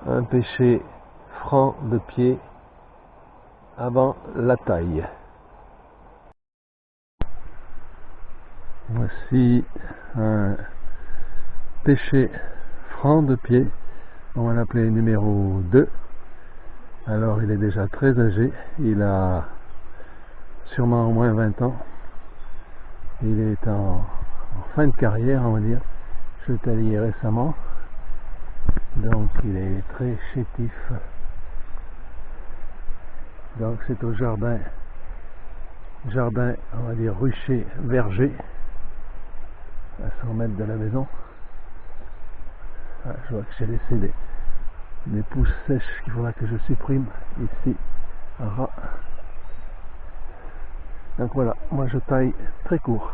un pêcher franc de pied avant la taille. Voici un pêcher franc de pied, on va l'appeler numéro 2. Alors il est déjà très âgé, il a sûrement au moins 20 ans. Il est en fin de carrière, on va dire. Je l'ai taillé récemment, donc il est très chétif. Donc c'est au jardin, on va dire rucher, verger, à 100 mètres de la maison. Ah, je vois que j'ai laissé des pousses sèches qu'il faudra que je supprime ici. Ras. Donc voilà, moi je taille très court,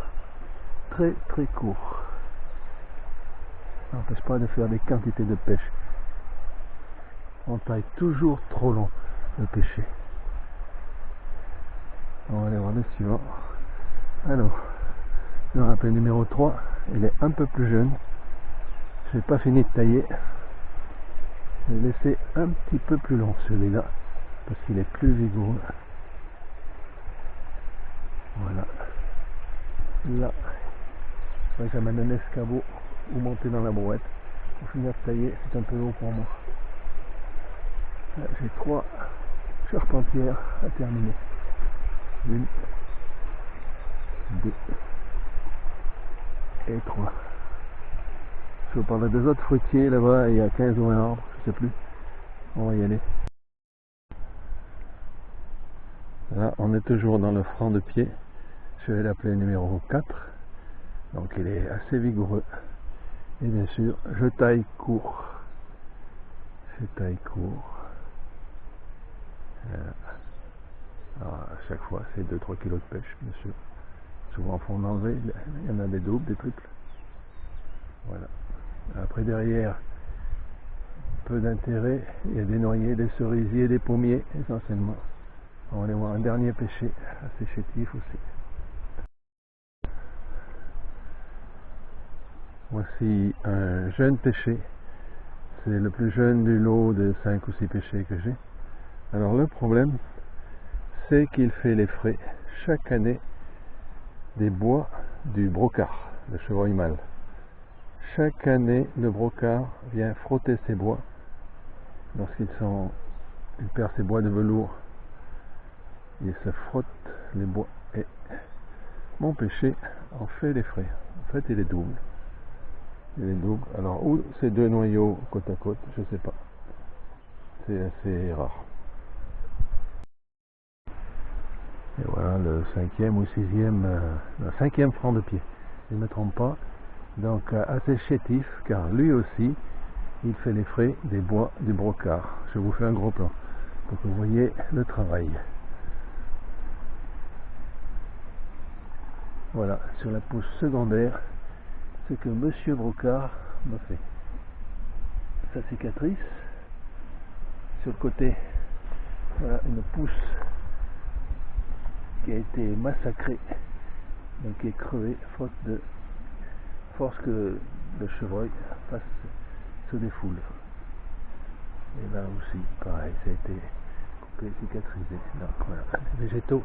très court. Ça n'empêche pas de faire des quantités de pêche. On taille toujours trop long le pêcher. On va aller voir le suivant. Alors, je me rappelle numéro 3, il est un peu plus jeune. Je n'ai pas fini de tailler. Je vais laisser un petit peu plus long celui-là, parce qu'il est plus vigoureux. Voilà. Là, j'amène un escabeau ou monter dans la brouette. Pour finir de tailler, c'est un peu haut pour moi. Là, j'ai 3 charpentières à terminer. 1, 2 et 3. Je vous parle des autres fruitiers là-bas, il y a 15 ou 20 arbres, je sais plus. On va y aller. Là, on est toujours dans le franc de pied. Je vais l'appeler numéro 4. Donc il est assez vigoureux. Et bien sûr, je taille court. Je taille court. Alors, à chaque fois, c'est 2-3 kg de pêche, bien sûr. Souvent, il faut en enlever. Il y en a des doubles, des triples. Voilà. Après, derrière, peu d'intérêt. Il y a des noyers, des cerisiers, des pommiers, essentiellement. On va aller voir un dernier pêcher, assez chétif aussi. Voici un jeune pêcher. C'est le plus jeune du lot de 5 ou 6 pêchers que j'ai. Alors le problème, c'est qu'il fait les frais chaque année des bois du brocard, le chevreuil mâle. Chaque année, le brocard vient frotter ses bois lorsqu'il perd ses bois de velours. Il se frotte les bois et mon pêcher en fait les frais. En fait, il est double. Il est double. Alors, où ces 2 noyaux côte à côte, je sais pas. C'est assez rare. Et voilà le 5e ou 6e, le 5e franc de pied. Je ne me trompe pas. Donc, assez chétif, car lui aussi, il fait les frais des bois du brocard. Je vous fais un gros plan pour que vous voyez le travail. Voilà, sur la pousse secondaire, ce que Monsieur Brocard m'a fait. Sa cicatrice, sur le côté, voilà une pousse qui a été massacrée, donc qui est crevée, faute de force que le chevreuil se défoule. Et là aussi, pareil, ça a été coupé, cicatrisé. Donc voilà, les végétaux.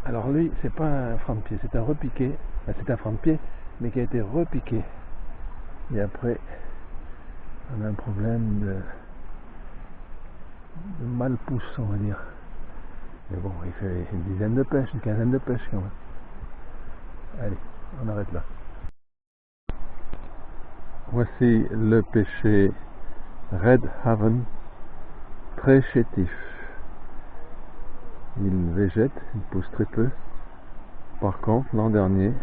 Alors lui, c'est pas un franc de pied, c'est un repiqué. Enfin, c'est un franc de pied, mais qui a été repiqué. Et après, on a un problème de malpousse, on va dire. Mais bon, il fait une dizaine de pêches, une quinzaine de pêches quand même. Allez, on arrête là. Voici le pêcher Red Haven, très chétif. Il végète, il pousse très peu. Par contre, l'an dernier,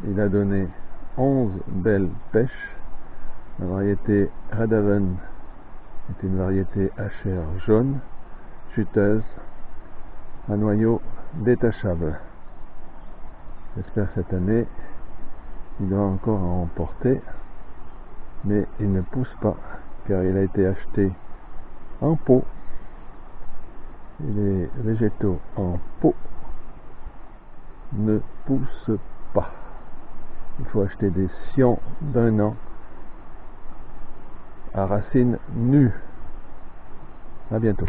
il a donné 11 belles pêches. La variété Red Haven est une variété à chair jaune, juteuse, à noyau détachable. J'espère cette année, il doit encore en porter, mais il ne pousse pas, car il a été acheté en pot. Et les végétaux en pot ne poussent pas. Il faut acheter des sions d'1 an à racine nue. À bientôt.